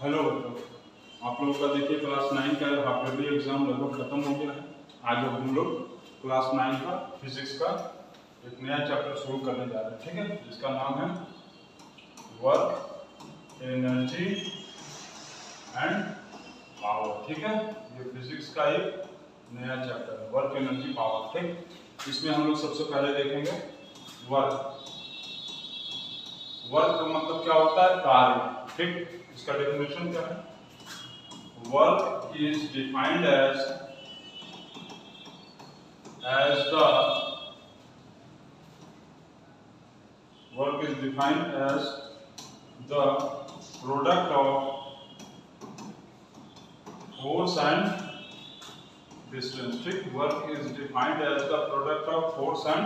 Hello बच्चों, आप लोगों का देखिए क्लास 9 का हाफ ईयरली एग्जाम लगभग खत्म हो गया है। आज हम लोग क्लास 9 का फिजिक्स का एक नया चैप्टर शुरू करने जा रहे हैं, ठीक है, जिसका नाम है वर्क, एनर्जी एंड पावर। ठीक है, ये फिजिक्स का एक नया चैप्टर है, वर्क, एनर्जी, पावर। ठीक, इसमें हम लोग सबसे पहले देखेंगे वर्क। वर्क का मतलब क्या होता है? कार्य। ठीक, इसका डेफिनेशन क्या है? Work is defined as the work is defined as the product of force and distance. ठीक, work is defined as the product of force and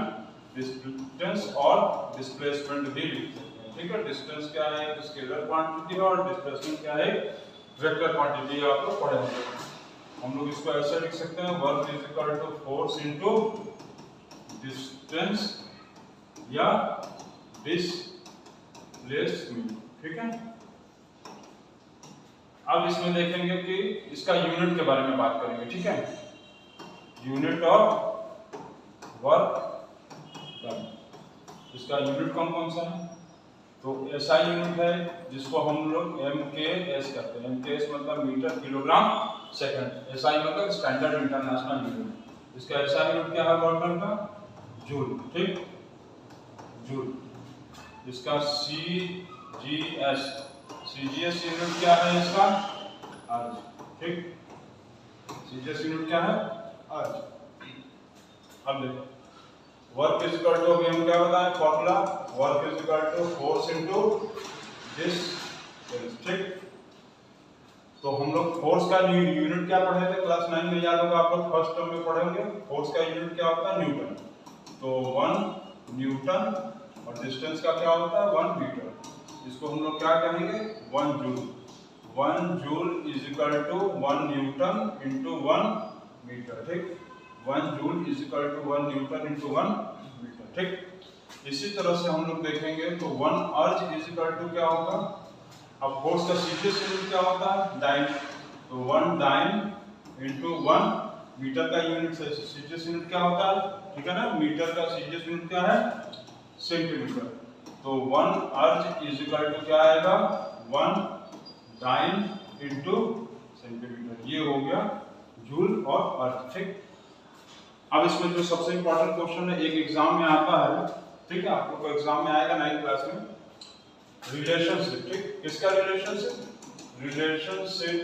distance और डिस्प्लेसमेंट भी लिख सकते हैं। ठीक है, डिस्टेंस क्या है? एक स्केलर क्वांटिटी है और डिस्प्लेसमेंट क्या है? Vector quantity. आप लोग पढ़ेंगे। हम लोग इसको ऐसे लिख सकते हैं, work is equal to force into distance या डिस्प्लेसमेंट। ठीक है, अब इसमें देखेंगे कि इसका यूनिट के बारे में बात करेंगे। ठीक है, यूनिट ऑफ वर्क डन। इसका यूनिट कौन कौन सा है? तो ऐसा यूनिट है जिसको हम लोग MKS कहते हैं। MKS मतलब मीटर किलोग्राम सेकंड। ऐसा ही मतलब स्टैंडर्ड इंटरनेशनल यूनिट। इसका ऐसा यूनिट क्या है वर्क का? जूल। ठीक, जूल। इसका CGS यूनिट क्या है इसका? अर्ज। ठीक, CGS यूनिट क्या है? अर्ज। अब देखो, वर्क इज इक्वल टू, अभी हम क्या बताएं formula? Work is equal to force into distance. ठीक, तो हम लोग फोर्स का यूनिट क्या पढ़े थे क्लास 9 में? याद होगा आप लोग फर्स्ट टर्म में पढ़ेंगे। फोर्स का यूनिट क्या होता है? न्यूटन। तो 1 न्यूटन और डिस्टेंस का क्या होता है? 1 मीटर। इसको हम लोग क्या कहेंगे? 1 joule. 1 joule is equal to 1 newton into 1 metre. ठीक, 1 joule is equal to 1 newton into 1 metre. ठीक, इसी तरह से हम लोग देखेंगे तो 1 अर्ज इज इक्वल टू क्या होगा? अब फोर्स का सीजीएस यूनिट क्या होता है? डाइन। तो 1 डाइन इंटू 1 मीटर का यूनिट से सीजीएस यूनिट क्या होता है? ठीक है ना, मीटर का सीजीएस यूनिट क्या है? सेंटीमीटर। तो 1 अर्ज इज इक्वल टू क्या आएगा? 1 डाइन इंटू सेंटीमीटर। ये हो गया जूल और अर्ज। ठीक, अब इसमें जो सबसे इंपॉर्टेंट क्वेश्चन है, एक एग्जाम में आता है, ठीक है, आप लोग को एग्जाम में आएगा 9th क्लास में, रिलेशनशिप। ठीक, किसका relationship? Relationship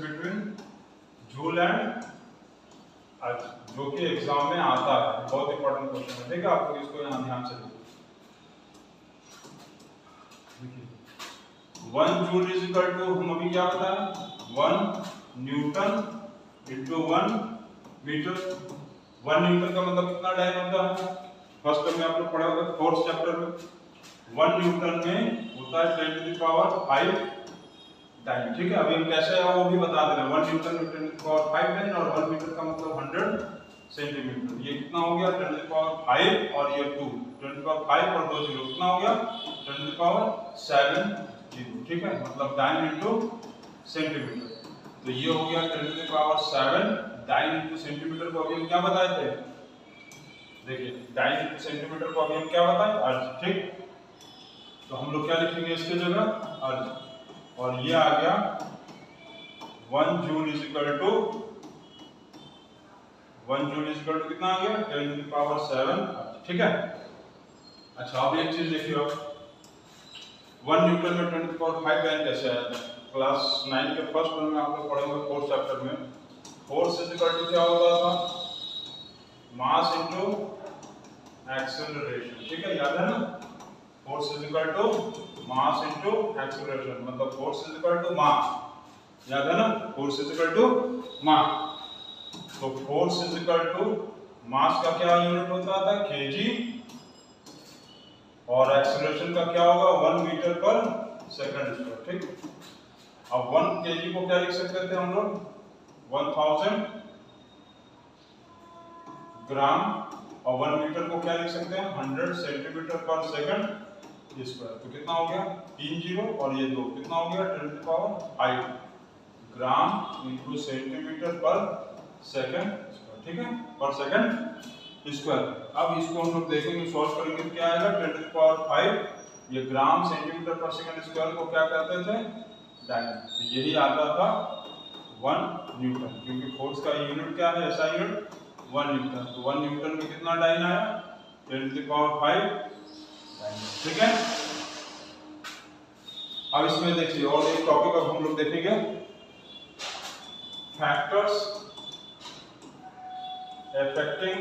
between joule and अर्ज, जो कि एग्जाम में आता है। बहुत इंपॉर्टेंट क्वेश्चन है। ठीक है, आप लोग इसको यहाँ ध्यान से देखिए। 1 जूल इज इक्वल टू, हम अभी क्या बताया? 1 न्यूटन इंटू 1 मीटर। 1 न्यूटन का मतलब कितना डाइन होता है? फर्स्ट टर्म में आप लोग पढ़ा होगा फोर्थ चैप्टर में। 1 न्यूटन में होता है 10 टू द पावर 5 डाइन। ठीक है, अभी हम कैसे है वो भी बता दे रहे हैं। 1 न्यूटन में 10 टू द पावर 5 डाइन और 1 मीटर का मतलब 100 सेंटीमीटर। ये कितना हो गया? 10 टू द पावर 5 और ये 2, 10 टू द पावर 5 और 2 जीरो कितना हो गया? 10 टू द पावर 7 जीरो। ठीक है, मतलब डाइन इंटू सेंटीमीटर। तो ये हो गया 10 to the power 7 dyne into centimetre को अभी हम क्या बताए थे? देखिए, डाइन इंटू सेंटीमीटर को अभी हम क्या बताए? अर्ज। ठीक, तो हम लोग क्या लिखेंगे इसके जगह? अर्ज। और ये आ गया 1 joule is equal to, 1 joule is equal to कितना आ गया? 10 टू द पावर 7 अर्ज। ठीक है, अच्छा अब एक चीज देखिए, 1 न्यूटन में 10 टू द पावर 5 डाइन कैसे आया था? क्लास 9 के फर्स्ट टर्म में आप लोग पढ़ेंगे फोर्थ चैप्टर में। फोर्स इज इक्वल टू क्या होता था? Mass into acceleration. ठीक है, याद है ना? Force is equal to mass into acceleration, मतलब force is equal to mass. याद है ना? Force is equal to mass. तो force is equal to mass का क्या यूनिट होता था? केजी। और एक्सेलरेशन का क्या होगा? 1 मीटर पर सेकंड स्क्वायर। ठीक, अब 1 केजी को क्या लिख सकते थे हम लोग? 1000 ग्राम। और 1 मीटर को क्या लिख सकते हैं? 100 सेंटीमीटर पर सेकंड स्क्वायर। तो कितना हो गया 3 जीरो और ये 2 कितना हो गया 10 to power 5 gram into centimetre per second square, ठीक है, पर सेकंड स्क्वायर। अब इसको हम लोग देखेंगे सॉल्व करेंगे क्या आएगा 10 टू पावर 5, ये gram centimetre per second square को क्या कहते थे डाइन, तो यही आता था 1 न्यूटन, क्योंकि फोर्स का यूनिट क्या है ऐसा यूनिट 1 न्यूटन। तो 1 न्यूटन में कितना डाइन आया 10 टू पावर 5 डाइन, ठीक है। अब इसमें देखिए और एक टॉपिक अब हम लोग देखेंगे फैक्टर्स affecting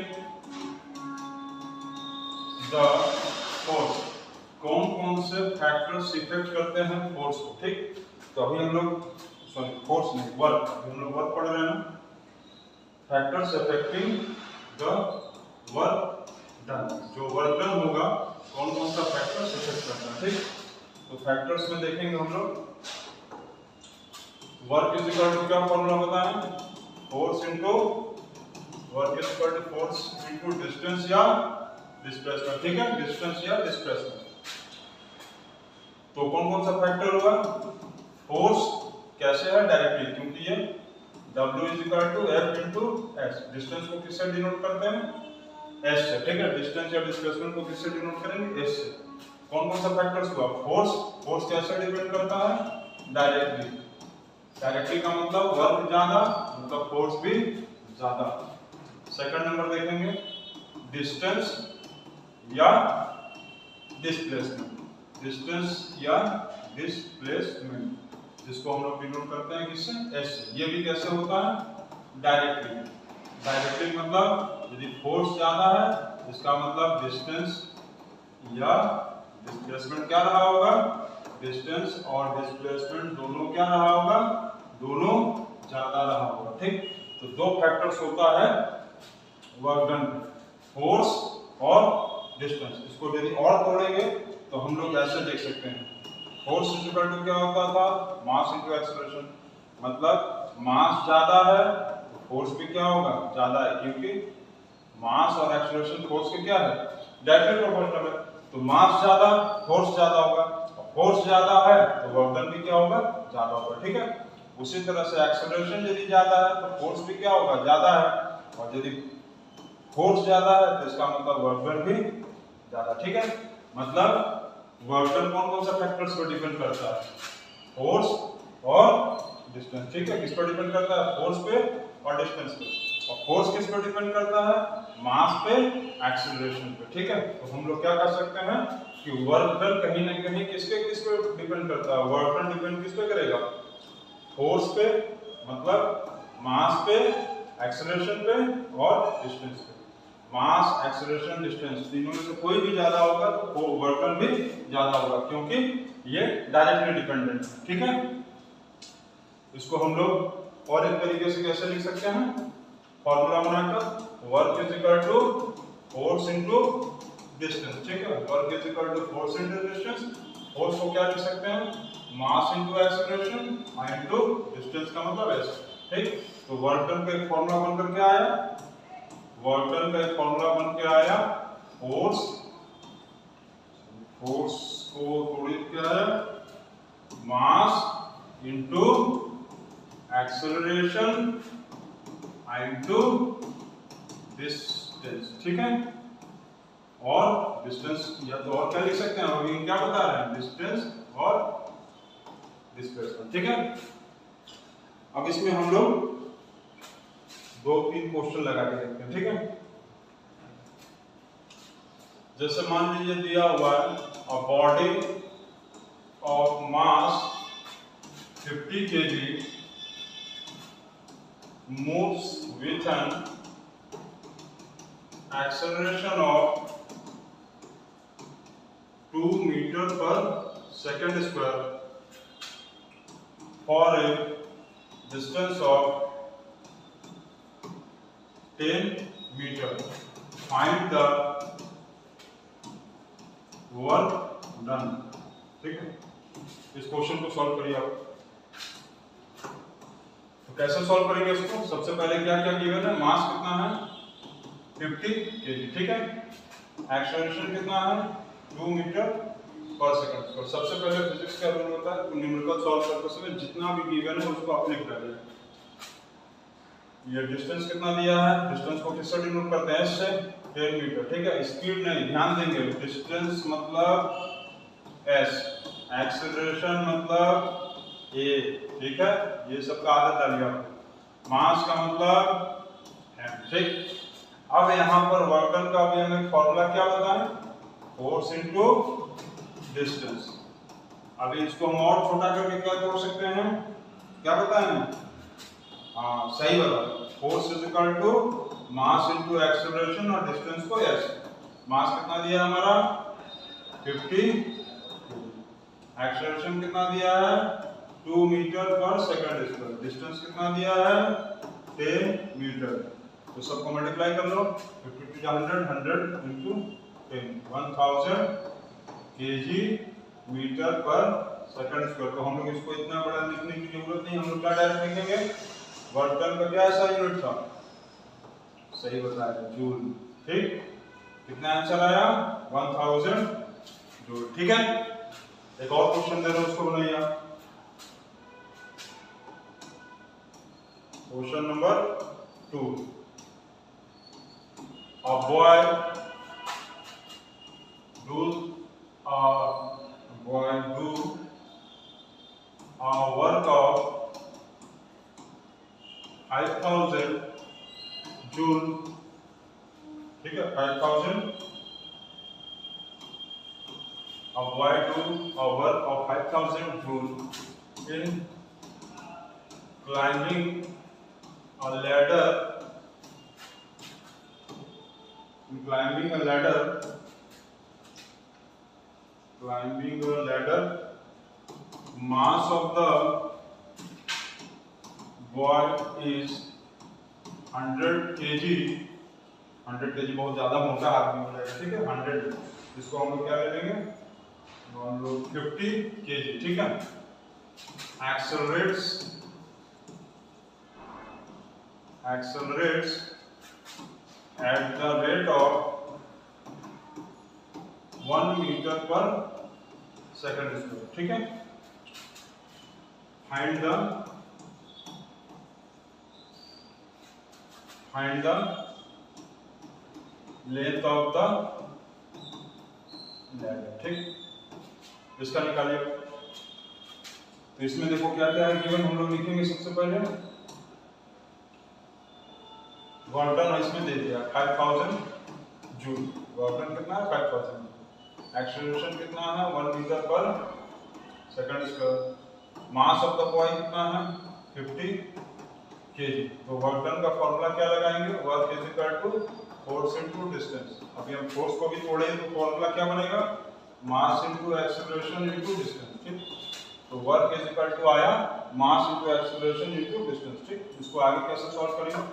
the force, कौन कौन से फैक्टर्स इफेक्ट करते हैं फोर्स को, ठीक। तो अभी हम लोग सॉरी फोर्स नहीं वर्क, हम लोग वर्क पढ़ रहे हैं। Factors affecting the work done, जो वर्क डन होगा कौन कौन सा फैक्टर्स इफेक्ट करता है, ठीक। तो फैक्टर्स में देखेंगे हम लोग वर्क इज इक्वल टू क्या फॉर्मूला बताएं, force into work is equal to force into distance या डिस्प्लेसमेंट, ठीक है, डिस्टेंस या डिस्प्लेसमेंट। तो कौन कौन सा फैक्टर होगा, फोर्स कैसे है डायरेक्टली, क्योंकि ये W is equal to F into S, distance को किससे डिनोट करते हैं S से, ठीक है, डिस्टेंस या डिस्प्लेसमेंट को किससे डिनोट करेंगे S से। कौन कौन सा फैक्टर्स हुआ फोर्स, फोर्स कैसे डिपेंड करता है डायरेक्टली, डायरेक्टली का मतलब वर्क ज्यादा मतलब फोर्स भी ज्यादा। सेकंड नंबर देखेंगे डिस्टेंस या डिस्प्लेसमेंट, डिस्टेंस या डिस्प्लेसमेंट जिसको हम लोग डिनोट करते हैं किससे S से। ये भी कैसे होता है डायरेक्टली, डायरेक्टली मतलब यदि फोर्स ज्यादा है इसका मतलब डिस्टेंस या डिस्प्लेसमेंट क्या रहा होगा, डिस्टेंस और डिस्प्लेसमेंट दोनों क्या रहा होगा, दोनों ज्यादा रहा होगा, ठीक। तो दो फैक्टर्स होता है वर्क डन, फोर्स और डिस्टेंस। इसको यदि और तोड़ेंगे तो हम लोग ऐसे देख सकते हैं फोर्स इज इक्वल टू क्या होता था मास इनटू एक्सेलरेशन, मतलब मास ज्यादा है तो फोर्स भी क्या होगा ज्यादा है, क्योंकि मास और एक्सेलरेशन फोर्स के क्या है डायरेक्टली प्रोपोर्शनल है। तो मास ज्यादा फोर्स ज्यादा होगा, और फोर्स ज्यादा है तो वर्क डन भी क्या होगा ज्यादा होगा, ठीक है। उसी तरह से एक्सेलरेशन यदि ज्यादा है तो फोर्स भी क्या होगा ज्यादा है, और यदि फोर्स ज्यादा है तो इसका मतलब वर्क डन भी ज्यादा, ठीक है। मतलब वर्क डन कौन कौन सा फैक्टर्स पर डिपेंड करता है, फोर्स और डिस्टेंस, ठीक है। किस पर डिपेंड करता है फोर्स पे और डिस्टेंस पे, और फोर्स किस पर डिपेंड करता है मास पे एक्सेलरेशन पे, ठीक है। तो हम लोग क्या कर सकते हैं कि वर्क डन कहीं ना कहीं किस पे डिपेंड करता है, वर्क डन डिपेंड किस पे करेगा फोर्स पे, मतलब मास पे एक्सेलरेशन पे और डिस्टेंस पे। मास एक्सेलरेशन डिस्टेंस तीनों में से कोई भी ज्यादा होगा तो वर्क डन भी ज्यादा होगा, क्योंकि ये डायरेक्टली डिपेंडेंट है, ठीक है। इसको हम लोग और एक तरीके से कैसे लिख सकते हैं फॉर्मूला बनाकर, work is equal to force into distance, ठीक है, work is equal to force into distance. Force को क्या लिख सकते हैं mass into acceleration into distance का मतलब ऐसे, ठीक। तो वर्क डन का एक फॉर्मूला बनकर के आया, वर्क डन का एक फॉर्मूला बन के आया फोर्स, फोर्स को थोड़ी क्या है मास इनटू एक्सेलरेशन इनटू डिस्टेंस, ठीक है। और डिस्टेंस या तो और क्या लिख सकते हैं, अभी क्या बता रहे हैं डिस्टेंस और डिस्प्लेसमेंट, ठीक है। अब इसमें हम लोग 2-3 क्वेश्चन लगा के देखते हैं, ठीक है। जैसे मान लीजिए दिया हुआ है a body of mass 50 kg moves with an acceleration of 2 meter per second square for a distance of 10 meter. Find the work done, ठीक है। इस क्वेश्चन को सॉल्व करिए आप। तो कैसे सॉल्व करेंगे इसको, सबसे पहले क्या क्या गिवन है, मास कितना है 50 kg, ठीक है, एक्सेलरेशन कितना है 2 मीटर पर सेकंड स्क्वायर। सबसे पहले फिजिक्स का रूल होता है न्यूमेरिकल सॉल्व करते समय जितना भी गिवन है उसको आप लिख डालिए। ये डिस्टेंस कितना दिया है, डिस्टेंस को किससे डिनोट करते हैं, एस से, 10 मीटर, ठीक है। स्पीड नहीं, ध्यान देंगे, डिस्टेंस मतलब एस, एक्सेलरेशन मतलब ए, ठीक है। ये सब का आदत डालिए आप। मास का मतलब एम, ठीक। अब यहाँ पर वर्क डन का भी हमें फॉर्मूला क्या बताएं, फोर्स इनटू डिस्टेंस। अभी इसको हम और छोटा करके क्या कर सकते हैं, क्या बताएं, हाँ सही बता, force is equal to mass into acceleration और डिस्टेंस को एस। मास कितना दिया हमारा 50, एक्सेलरेशन कितना दिया है 2 मीटर पर सेकंड स्क्वायर, डिस्टेंस कितना दिया है 10 मीटर। तो सबको मल्टीप्लाई कर लो, 50 टू 100, 100 इनटू 10, 1000 केजी मीटर पर सेकंड स्क्वायर। तो हम लोग इसको इतना बड़ा लिखने की जरूरत नहीं, हम लोग क्या डायरेक्ट लिखेंगे, वर्क डन का क्या ऐसा यूनिट था, सही बताया, जूल, ठीक। कितना आंसर आया 1000 जूल, ठीक है। एक और क्वेश्चन दे रहा हूं, उसको बनाइए आप। Question number 2, a boy do a work of 5000 joule, ठीक है, 5000। A boy do a work of 5000 joule in climbing a ladder. Climbing a ladder. Mass of the boy is 100 kg। 100 kg बहुत ज्यादा मोटा आदमी हो जाएगा, ठीक है। 100, इसको हम लोग क्या ले लेंगे, मान लो 50 kg, ठीक है। accelerates at the rate of 1 metre पर सेकंड स्क्वायर, ठीक है। find the length of the ladder, ठीक। इसका निकालिए। तो इसमें देखो क्या क्या है गिवन, हम लोग लिखेंगे सबसे पहले वर्क डन, इसमें दे दिया 5000 जूल, वर्क डन कितना है 5000, एक्सेलरेशन कितना है 1 मीटर पर second square, mass of the boy कितना है 50 केजी। तो वर्क डन का फॉर्मूला क्या लगाएंगे, work is equal to force into distance. अभी हम फोर्स को भी तोड़े तो फॉर्मूला क्या बनेगा, मास इनटू एक्सेलरेशन इनटू डिस्टेंस, ठीक। तो वर्क इज इक्वल टू आया मास इनटू एक्सेलरेशन इनटू डिस्टेंस, ठीक। इसको आगे कैसे सॉल्व करेंगे,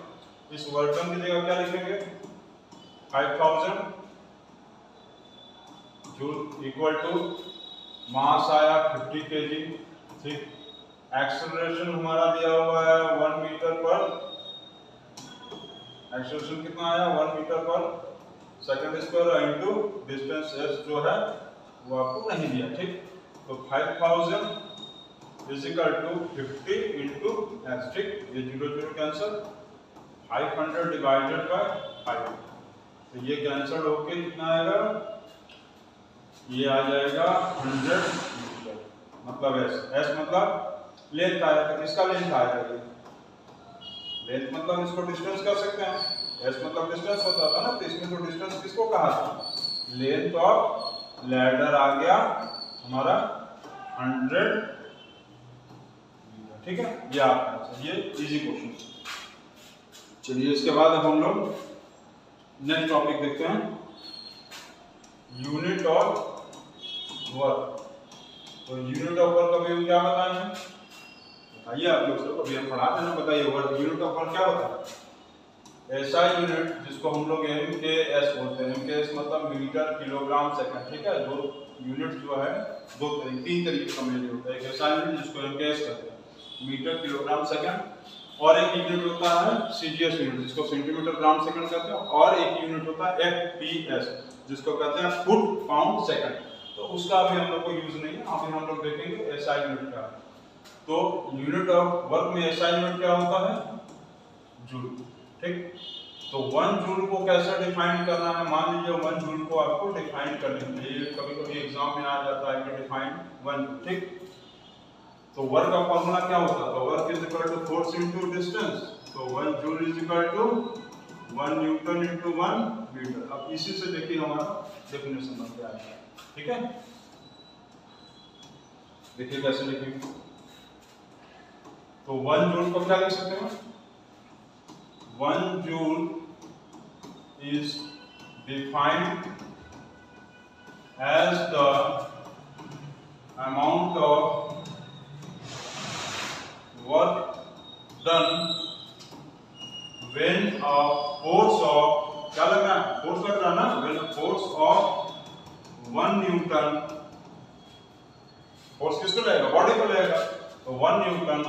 इस वर्क डन की जगह क्या लिखेंगे 5000 जूल इक्वल टू मास आया 50 केजी, ठीक। एक्सेलरेशन हमारा दिया हुआ है 1 मीटर पर, एक्सेलरेशन कितना आया 1 मीटर पर second square into distance s जो है वो आपको नहीं दिया, ठीक। तो 5000 is equal to 50 into s, ठीक। ये 0 0 कैंसिल, 500 डिवाइडेड बाय 5, तो ये कैंसिल होके कितना आएगा, ये आ जाएगा 100 मीटर, मतलब s मतलब लेंथ आया, तो किसका लेंथ आएगा, ये लेंथ मतलब इसको डिस्टेंस कर सकते हैं, s मतलब डिस्टेंस होता था ना, तो इसमें तो डिस्टेंस किसको कहा था, लेंथ ऑफ लैडर आ गया हमारा 100 मीटर, ठीक है। ये आपका आंसर, ये इजी क्वेश्चन। चलिए इसके बाद अब हम लोग नेक्स्ट टॉपिक देखते हैं, यूनिट ऑफ वर्क। तो यूनिट ऑफ वर्क अभी हम क्या बताएंगे, बताइए आप लोग सब, अभी हम पढ़ाते हैं ना, बताइए वर्क, यूनिट ऑफ वर्क क्या होता है, ऐसा यूनिट जिसको हम लोग MKS बोलते हैं। MKS मतलब मीटर किलोग्राम सेकंड, ठीक है। दो यूनिट जो है तीन तरीके का मेजर होता है, एक ऐसा यूनिट जिसको MKS कहते हैं मीटर किलोग्राम सेकंड, और एक यूनिट होता है CGS यूनिट जिसको सेंटीमीटर ग्राम सेकंड कहते हैं, और एक यूनिट होता है FPS जिसको कहते हैं फुट पाउंड सेकंड। तो उसका अभी हम लोग को यूज नहीं है, अभी हम लोग देखेंगे एसआई यूनिट क्या है। तो यूनिट ऑफ वर्क में एसआई यूनिट क्या होता है, जूल। ठीक, तो 1 जूल को कैसे डिफाइन करना है, मान लीजिए 1 जूल को आपको डिफाइन करने के लिए कभी कभी एग्जाम में आ जाता है कि डिफाइन 1 जूल। ठीक, तो वर्क का फॉर्मूला क्या होता है, तो work is equal to force into distance, तो 1 joule is equal to 1 newton into 1 metre. अब इसी से देखिए हमारा डेफिनेशन बन गया है। ठीक है, देखिए कैसे लिखेंगे, तो 1 जूल को क्या लिख सकते हैं, 1 joule is defined as the amount of work done when a force of, क्या लग रहा है, फोर्स लग रहा है ना, when a force of 1 Newton, force किसको लगेगा, बॉडी को लगेगा, तो 1 Newton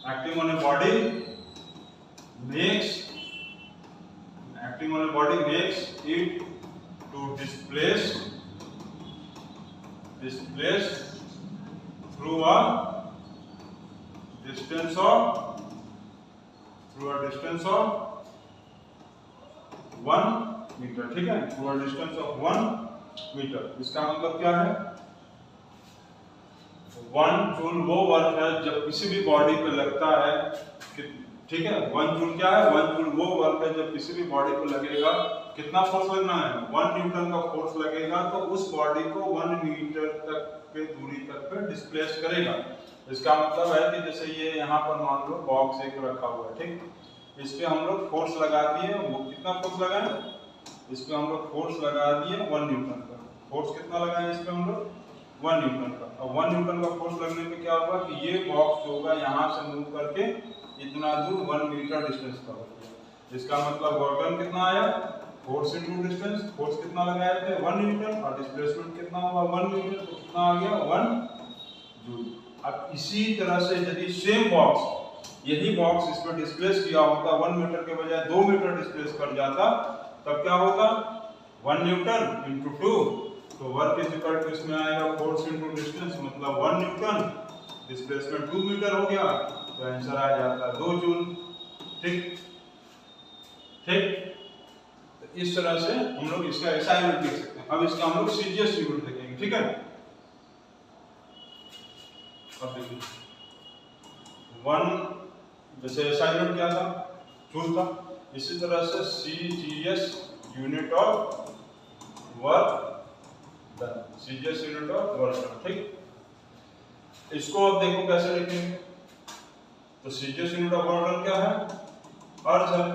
acting on a body makes it to displace through a distance of 1 metre. ठीक है, through a distance of 1 metre. इसका मतलब क्या है, 1 जूल वो वर्क है जब किसी भी बॉडी पे लगता है कि, ठीक है, 1 जूल क्या है, 1 जूल वो वर्क है जब किसी भी बॉडी को लगेगा, कितना फोर्स लगना है, 1 न्यूटन का फोर्स लगेगा, तो उस बॉडी को 1 मीटर तक के दूरी तक पे डिस्प्लेस करेगा। इसका मतलब है कि जैसे ये यहाँ पर मान लो बॉक्स एक रखा हुआ है, ठीक, इस पे हम लोग फोर्स लगा दिए, वो कितना फोर्स लगाए, इस पे हम लोग फोर्स लगा दिए 1 न्यूटन का, फोर्स कितना लगाए इस पे हम लोग 1 न्यूटन का। और 1 न्यूटन का फोर्स लगने पे क्या होगा कि ये बॉक्स जो होगा यहाँ से मूव करके इतना दूर 1 मीटर डिस्टेंस पर हो गया। इसका मतलब वर्क डन कितना आया, फोर्स इनटू डिस्टेंस, फोर्स कितना लगाए थे 1 न्यूटन और डिस्प्लेसमेंट कितना हुआ 1 मीटर, तो कितना आ गया 1 जूल। अब इसी तरह से यदि सेम बॉक्स, यही बॉक्स इस पर डिस्प्लेस किया होता 1 मीटर के बजाय 2 मीटर डिस्प्लेस कर जाता, तब क्या होता 1 न्यूटन इनटू 2, तो वर्क इज इक्वल टू इसमें आएगा फोर्स इनटू डिस्टेंस, मतलब 1 न्यूटन, डिस्प्लेसमेंट 2 मीटर हो गया, तो आंसर आ जाता है 2 जूल। ठीक, तो इस तरह से हम लोग इसका ऐसा यूनिट लिख सकते हैं। अब इसका हम लोग सीजीएस यूनिट देखेंगे। ठीक है, अब देखिए 1 जैसे ऐसा यूनिट क्या था, जूल था, इसी तरह से CGS unit of work done, CGS unit of work done. ठीक, इसको अब देखो कैसे लिखेंगे, तो CGS unit of work done क्या है, अर्थ है,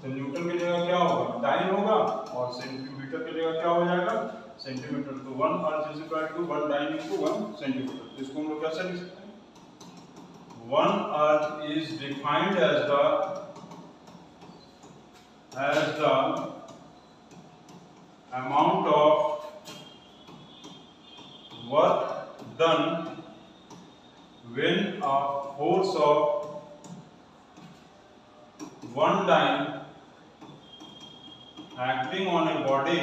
तो न्यूटन की जगह क्या होगा डाइन होगा, और सेंटीमीटर की जगह क्या हो जाएगा सेंटीमीटर, तो 1 erg is equal to 1 dyne into 1 centimetre. तो इसको हम लोग कैसे लिख सकते हैं, 1 erg is defined as the amount of work done when a force of 1 dyne acting on a body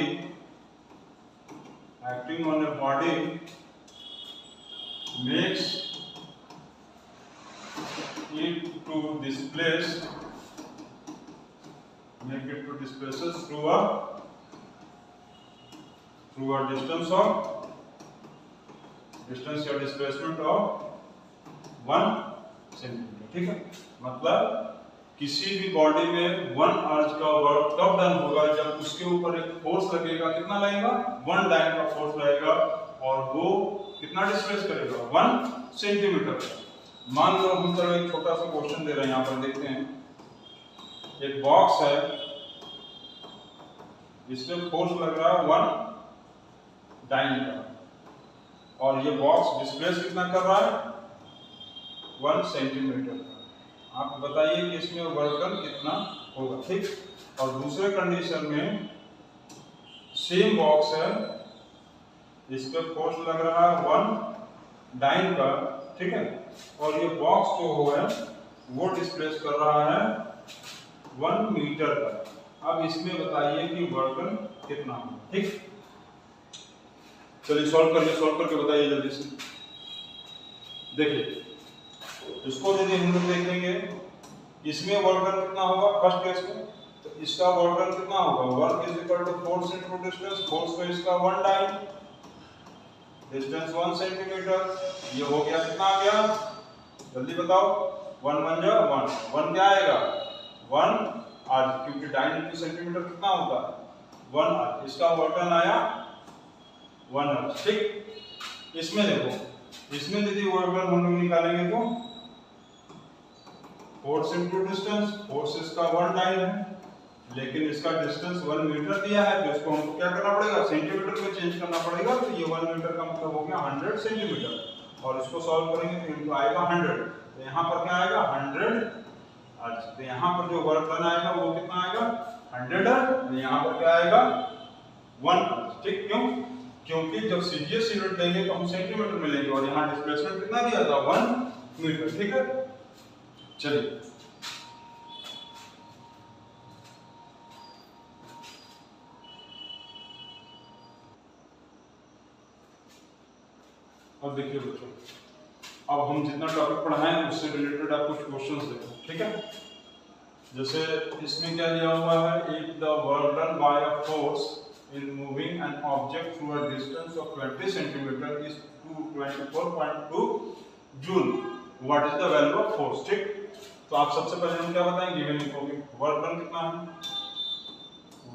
makes it to displace through a distance या displacement of 1 centimetre. ठीक है, मतलब किसी भी बॉडी में 1 अर्थ का वर्क तब डन होगा जब उसके ऊपर एक फोर्स लगेगा, कितना लगेगा 1 डाइन का फोर्स लगेगा, और वो कितना डिस्प्लेस करेगा 1 सेंटीमीटर। मान लो हम चलो एक छोटा सा क्वेश्चन दे रहे हैं, यहाँ पर देखते हैं, एक बॉक्स है, इसमें फोर्स लग रहा है 1 डाइन का, और ये बॉक्स डिस्प्लेस कितना कर रहा है 1 सेंटीमीटर का। आप बताइए कि इसमें वर्क डन कितना होगा। ठीक, और दूसरे कंडीशन में सेम बॉक्स है, इस पे फोर्स लग रहा है 1 डाइन का, ठीक है, और ये बॉक्स जो है वो डिस्प्लेस कर रहा है 1 मीटर का। अब इसमें बताइए कि वर्क डन कितना है। ठीक, चलिए सॉल्व करके बताइए जल्दी से। देखिए इसको यदि हम लोग देखेंगे, इसमें वर्क डन कितना होगा फर्स्ट केस में, तो इसका वर्क डन कितना होगा, work is equal to force into distance, force को इसका 1 टाइम, डिस्टेंस 1 सेंटीमीटर, ये हो गया कितना आ गया जल्दी बताओ, 1 1 जा 1, 1 क्या आएगा 1 आज, क्योंकि डाइन इंटू सेंटीमीटर कितना होता है 1 आज, इसका वर्क डन आया 1 आज। ठीक, इसमें देखो, इसमें यदि वर्क डन हम लोग निकालेंगे तो फोर्स इनटू डिस्टेंस, फोर्स इसका 1 टाइम है, लेकिन इसका डिस्टेंस 1 मीटर दिया है, तो इसको हमको क्या करना पड़ेगा सेंटीमीटर में चेंज करना पड़ेगा, तो ये 1 मीटर का मतलब हो गया 100 सेंटीमीटर, और इसको सॉल्व करेंगे तो इनको आएगा 100, तो यहाँ पर क्या आएगा 100 आज, तो यहाँ पर जो वर्क डन आएगा वो कितना आएगा 100 आज, यहाँ पर क्या आएगा 1 आज। ठीक, क्यों, क्योंकि जब सीजीएस यूनिट लेंगे तो हम सेंटीमीटर में लेंगे, और यहाँ डिस्प्लेसमेंट कितना दिया था 1 मीटर। ठीक है, चलिए अब देखिए बच्चों, अब हम जितना टॉपिक पढ़ाएं उससे रिलेटेड आप कुछ क्वेश्चंस देखो। ठीक है, जैसे इसमें क्या दिया हुआ है, if the work done bye a force in moving an object through a distance of 20 cm is 224.2 joule, what is the value of force। ठीक, तो आप सबसे पहले हम क्या बताएंगे, गिवन लिखोगे वर्क डन कितना है,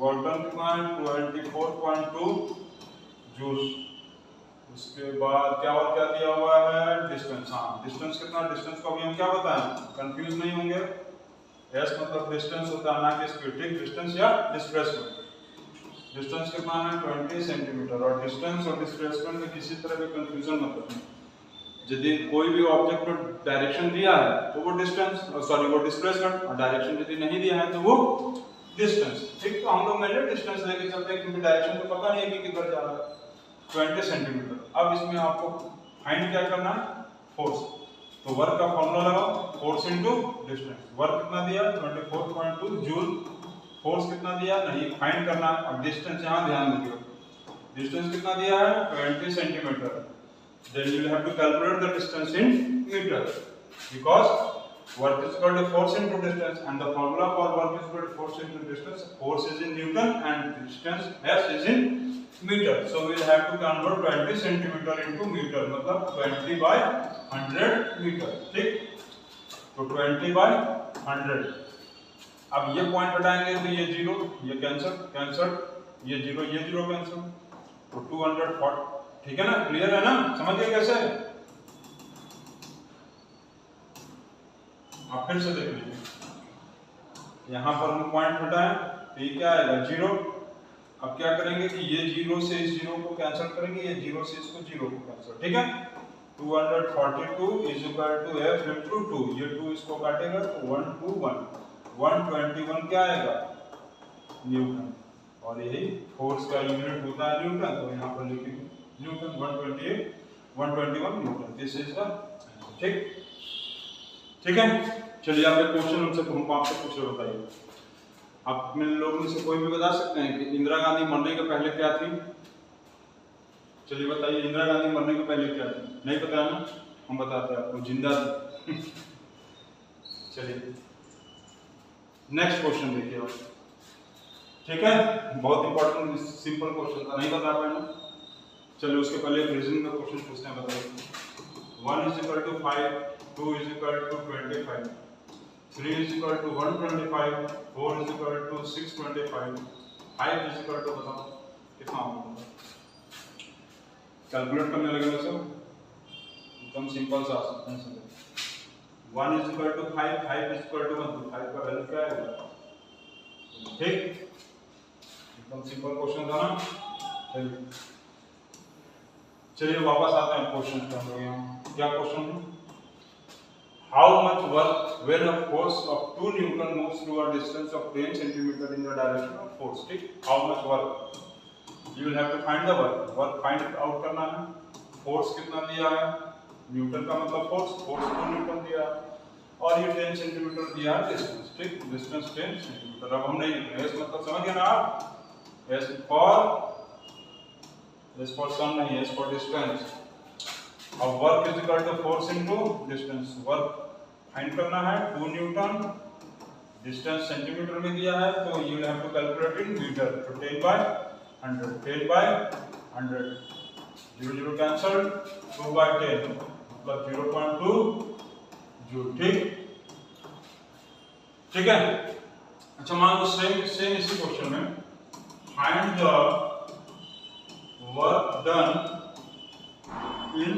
वर्क डन कितना है 24.2 जूल, उसके बाद क्या और क्या दिया हुआ है डिस्टेंस, हाँ डिस्टेंस कितना, डिस्टेंस को भी हम क्या बताएं, कंफ्यूज नहीं होंगे, एस मतलब डिस्टेंस होता है ना कि स्पीड। ठीक, डिस्टेंस या डिस्प्लेसमेंट, डिस्टेंस कितना है 20 सेंटीमीटर, और डिस्टेंस और डिस्प्लेसमेंट में किसी तरह का कंफ्यूजन मत रखना, यदि कोई भी ऑब्जेक्ट को डायरेक्शन दिया है तो वो डिस्टेंस, सॉरी वो डिस्प्लेसमेंट, और डायरेक्शन यदि नहीं दिया है तो वो डिस्टेंस। ठीक, तो हम लोग मेजर डिस्टेंस लेके चलते हैं क्योंकि डायरेक्शन तो पता नहीं है कि किधर जा रहा है, 20 सेंटीमीटर। अब इसमें आपको फाइंड क्या करना है फोर्स, तो वर्क का फॉर्मूला लगाओ, फोर्स इनटू डिस्टेंस, वर्क कितना दिया 24.2 जूल, फोर्स कितना दिया नहीं फाइंड करना है, और डिस्टेंस यहाँ ध्यान दीजिए, डिस्टेंस कितना दिया है 20 centimetre, then you will have to calculate the distance in meter, because work is equal to force into distance, and the formula for work is equal to force into distance, force is in newton and distance s is in meter, so we will have to convert 20 centimeter into meter, मतलब 20 by 100 meter। ठीक, तो 20 by 100, अब ये point हटाएंगे तो ये zero, ये cancel, ये जीरो कैंसल, तो 240। ठीक है ना, क्लियर है ना, समझ गए कैसे, आप फिर से देख लीजिए, यहाँ पर हम पॉइंट हटाएं तो ये क्या आएगा जीरो, अब क्या करेंगे कि ये जीरो से इस जीरो को कैंसिल करेंगे, ये जीरो से इसको जीरो को कैंसिल। ठीक है, 242 is equal to f into 2, ये 2 इसको काटेगा तो 121 क्या आएगा न्यूटन, और यही फोर्स का यूनिट होता है न्यूटन, तो यहाँ पर लिखेंगे Newton 121 Newton, this is the. ठीक है, चलिए आप एक क्वेश्चन हमसे हम आपसे पूछ रहे, बताइए आप में लोग में से कोई भी बता सकते हैं कि इंदिरा गांधी मरने के पहले क्या थी, चलिए बताइए इंदिरा गांधी मरने के पहले क्या थी, नहीं पता है ना, हम बताते हैं आपको, जिंदा थी। चलिए नेक्स्ट क्वेश्चन देखिए आप। ठीक है, बहुत इंपॉर्टेंट सिंपल क्वेश्चन था, नहीं बता पाए ना, चलिए उसके पहले एक रीजनिंग का क्वेश्चन पूछते हैं, बताइए 1 is equal to 5, 2 is equal to 25, 3 is equal to 125, 4 is equal to 625, 5 is equal to बताओ कितना होगा, कैलकुलेट करने लगे तो एकदम सिंपल सा आंसर है, 1 is equal to 5, 5 is equal to 1, तो 5 का वैल्यू क्या है, ठीक, एकदम सिंपल क्वेश्चन था ना। चलिए वापस आते हैं क्वेश्चन पे, हम लोग यहाँ क्या क्वेश्चन है, how much work when a force of 2 newton moves through a distance of 10 centimetre in the direction of force. ठीक, how much work, you will have to find the work find out करना है, force कितना दिया है Newton का मतलब force 2 Newton दिया है, और ये 10 सेंटीमीटर दिया है डिस्टेंस, ठीक, डिस्टेंस 10 सेंटीमीटर। अब हम नहीं लिख रहे, इसका मतलब समझ गए ना आप, एस फॉर सन नहीं, एस फॉर डिस्टेंस। अब work is equal to force into distance, work find करना है 2 न्यूटन, डिस्टेंस सेंटीमीटर में दिया है तो you will have to calculate in metre, तो 10/100, 10/100, 0 0 कैंसल, 2/10 मतलब 0.2 जूल, ठीक है। अच्छा मान लो सेम इसी क्वेश्चन में find the work done in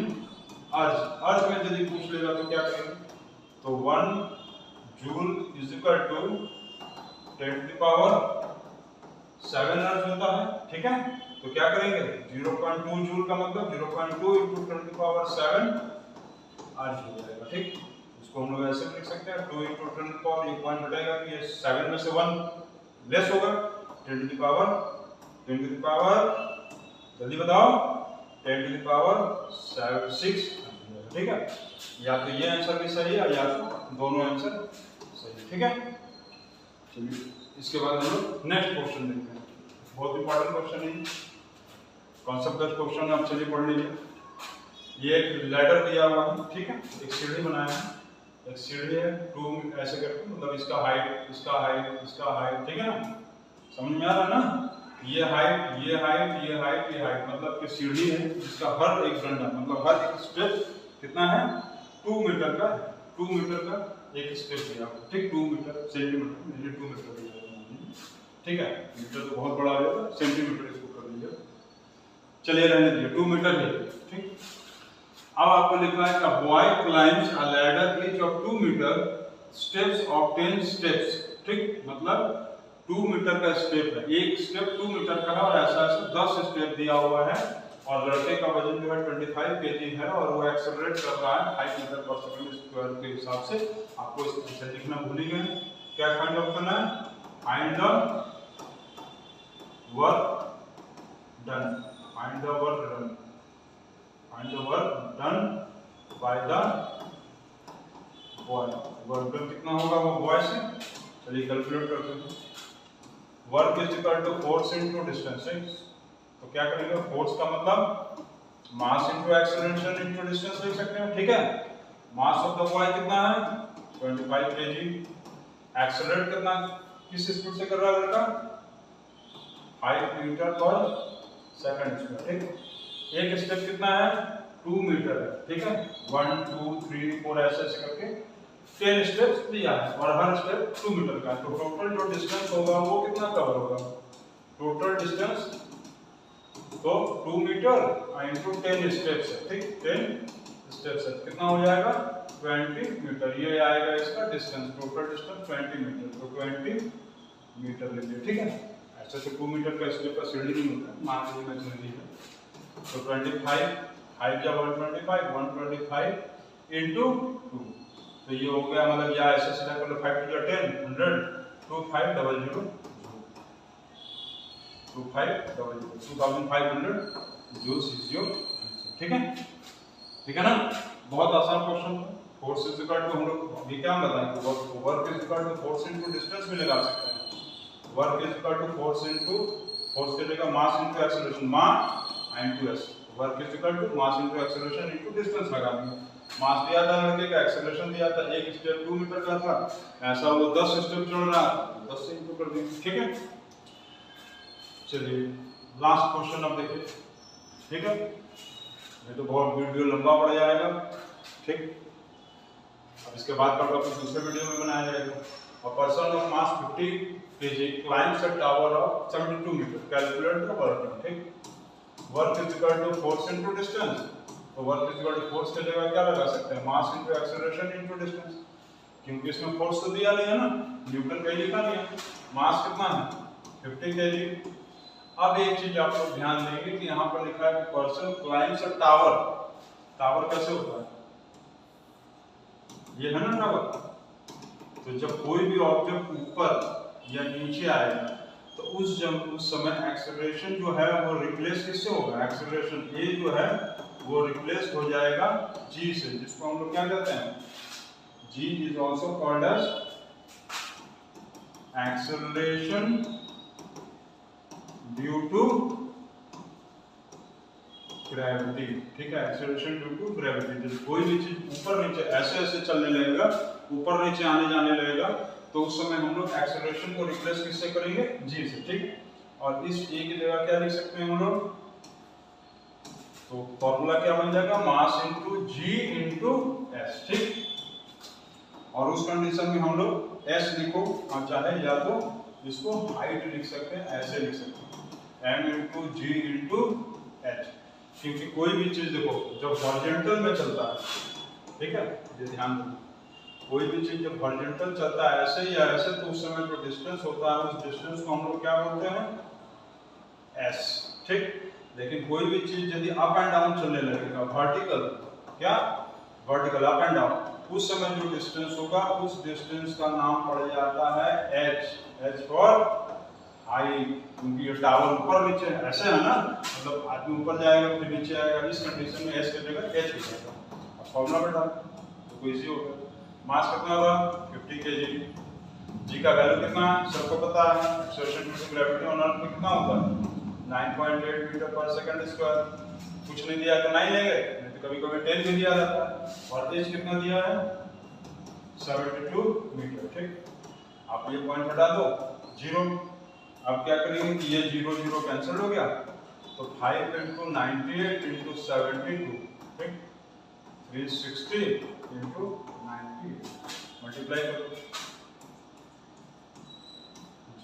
अर्ज में यदि पूछ लेगा तो क्या करेंगे, तो 1 joule is equal to 10 to the power 7 erg होता है, ठीक है। तो क्या करेंगे, 0.2 जूल का मतलब 0.2 इंटू 10 टू द पावर 7 अर्ज हो जाएगा, ठीक। इसको हम लोग ऐसे लिख सकते हैं 2 इंटू 10 टू द पावर, ये पॉइंट हटेगा कि ये 7 में से 1 लेस होगा, 10 टू द पावर जल्दी बताओ 10 टू द पावर 6, ठीक है। या तो ये आंसर भी सही है या तो दोनों आंसर सही है, ठीक है। चलिए इसके बाद हम लोग नेक्स्ट क्वेश्चन देखते हैं, बहुत इंपॉर्टेंट क्वेश्चन है, कॉन्सेप्ट बेस्ड क्वेश्चन है, आप चलिए पढ़ लीजिए। ये एक लैडर दिया हुआ है, ठीक है, एक सीढ़ी बनाया है, एक सीढ़ी है 2 ऐसे करके, मतलब इसका हाइट इसका हाइट इसका हाइट, ठीक है ना, समझ में आ रहा है ना, ये हाइट ये हाइट ये हाइट ये हाइट, मतलब कि सीढ़ी है जिसका हर एक डंडा मतलब हर एक स्टेप कितना है 2 मीटर का, 2 मीटर का एक स्टेप दिया, ठीक, 2 मीटर सेंटीमीटर, ये 2 मीटर दिया, ठीक है, मीटर तो बहुत बड़ा है, सेंटीमीटर इसको कर लीजिए, चलिए रहने दीजिए 2 मीटर है, ठीक। अब आपको लिखना है कि boy climbs a ladder each of 2 metre steps of 10 steps, ठीक, मतलब 2 मीटर का स्टेप है, एक स्टेप 2 मीटर का है और ऐसा ऐसा 10 स्टेप दिया हुआ है और लड़के का वजन जो है 25 kg है और वो एक्सेलरेट कर रहा है 5 मीटर पर सेकंड स्क्वायर के हिसाब से। आपको इसे लिखना भूल ही गए, क्या फाइंड आउट करना है, find the work done, find the work done, find the work done by the boy, work done कितना होगा वो बॉय से, चलिए कैलकुलेट करते हैं। Work is equal to force into distance, तो क्या करेंगे, फोर्स का मतलब mass into acceleration into distance लिख सकते हैं, ठीक है। मास ऑफ द बॉय कितना है 25 kg, एक्सीलरेट कितना किस स्पीड से कर रहा है लड़का 5 मीटर पर सेकंड स्क्वायर, ठीक। एक स्टेप कितना है 2 मीटर है, ठीक है, 1 2 3 4 ऐसे ऐसे करके 10 स्टेप्स दिया है और हर स्टेप 2 मीटर का, तो टोटल जो डिस्टेंस होगा वो कितना कवर होगा, टोटल डिस्टेंस तो 2 मीटर इंटू 10 स्टेप्स है, ठीक, 10 स्टेप्स है, कितना हो जाएगा 20 मीटर, ये आएगा इसका डिस्टेंस, टोटल डिस्टेंस 20 मीटर, तो 20 मीटर लीजिए, ठीक है। ऐसे तो 2 मीटर का स्टेप का सीढ़ी नहीं होता है, मान लीजिए मैं सीढ़ी है, तो 25 5 या 125 इनटू 2, तो ये हो गया, मतलब या ऐसे सीधा कर लो 5 to 10 100 2500 2500 joules is your answer, ठीक है, ठीक है ना, बहुत आसान क्वेश्चन है। फोर्स इज इक्वल टू हम लोग अभी क्या बताएंगे, work is equal to force into distance भी लगा सकते हैं, work is equal to force into force के जगह mass into acceleration, mass into S, work is equal to mass into acceleration into distance लगा देंगे। मास दिया था लड़के का, एक्सीलरेशन दिया था, एक स्टेप 2 मीटर का था, ऐसा वो 10 स्टेप चल रहा है, 10 से इंटू कर देंगे, ठीक है। चलिए लास्ट क्वेश्चन अब देखिए, ठीक है, ये तो बहुत वीडियो लंबा पड़ जाएगा, ठीक, अब इसके बाद का टॉपिक दूसरे वीडियो में बनाया जाएगा। और person of mass 50 kg climbs a tower of 72 metre, calculate the work done, ठीक। Work is equal to force into distance, तो work is equal to force की जगह क्या लगा सकते हैं, mass into acceleration into distance, क्योंकि इसमें फोर्स तो दिया नहीं है ना, न्यूटन का ही लिखा नहीं है, मास कितना है 50 kg। अब एक चीज आप लोग ध्यान देंगे कि यहाँ पर लिखा है कि person climbs a tower, tower कैसे होता है, ये है ना टावर, तो जब कोई भी ऑब्जेक्ट ऊपर या नीचे आएगा तो उस समय एक्सेलरेशन जो है वो रिप्लेस किससे होगा, एक्सेलरेशन ए जो है वो रिप्लेस हो जाएगा जी से, जिसको हम लोग क्या कहते हैं G is also called as acceleration due to gravity. ठीक है, एक्सेलरेशन ड्यू टू ग्रेविटी। जब कोई भी चीज ऊपर नीचे ऐसे ऐसे चलने लगेगा, ऊपर नीचे आने जाने लगेगा, तो उस समय हम लोग एक्सेलरेशन को रिप्लेस किससे करेंगे? जी से। ठीक, और इस ए की जगह क्या लिख सकते हैं हम लोग? तो फॉर्मूला क्या बन जाएगा? मास इनटू जी इनटू एस। ठीक, और उस कंडीशन में हम लोग एस लिखो, और चाहे या तो इसको हाइट लिख सकते हैं, ऐसे लिख सकते हैं m इंटू जी इंटू एच। क्योंकि कोई भी चीज देखो जब हॉरिजॉन्टल में चलता है, ठीक है, ये ध्यान दो, कोई भी चीज जब हॉरिजॉन्टल चलता है ऐसे या ऐसे, तो उस समय जो डिस्टेंस होता है उस डिस्टेंस को हम लोग क्या बोलते हैं? s। ठीक, लेकिन कोई भी चीज यदि अप एंड डाउन चलने लगेगा, वर्टिकल, क्या वर्टिकल अप एंड डाउन, उस समय जो डिस्टेंस होगा उस डिस्टेंस का नाम पड़ जाता है h। h फॉर हाइट, क्योंकि ये टावर ऊपर नीचे ऐसे है ना, मतलब आदमी ऊपर जाएगा फिर नीचे आएगा, इस कंडीशन में s की जगह h लिख सकता है। अब फॉर्मूला पे डाल तो इजी हो गया। मास कितना होगा? 50 kg। g का वैल्यू कितना है सबको पता है, acceleration due to gravity on earth में कितना होता है? 9.8 मीटर पर सेकंड स्क्वायर। कुछ नहीं दिया तो 9 लेंगे, नहीं तो कभी-कभी 10 भी दिया जाता है। और h कितना दिया है? 72 मीटर। ठीक, आप ये पॉइंट हटा दो, 0। अब क्या करेंगे कि ये 0 0 कैंसिल हो गया, तो 5 इंटू 98 इंटू 72, ठीक, 360 इंटू 90 मल्टीप्लाई करो,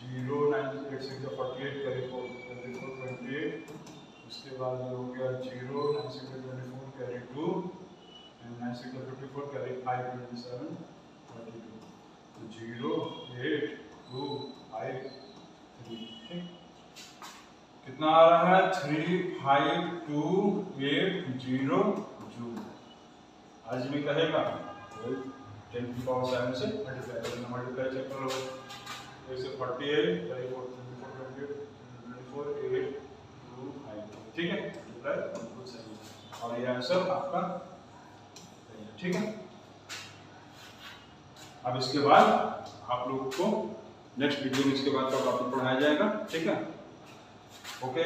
0 98 से 48 करे 44 28, उसके बाद ये हो गया 0 9 से 24 कैरी 2 एंड 9 से 54 कैरी 5 27 32, तो 0 8 2 5 3। ठीक, कितना आ रहा है? 3528 जूल। आज भी कहेगा 10 की पावर 7 से मल्टीप्लाई करना, मल्टीप्लाई चेक कर लो, जैसे 48 34 24 28 8 2 5। ठीक है, मल्टीप्लाई बिल्कुल सही है और ये आंसर आपका सही है। ठीक है, अब इसके बाद आप लोग को नेक्स्ट वीडियो में इसके बाद का टॉपिक पढ़ाया जाएगा। ठीक है, ओके।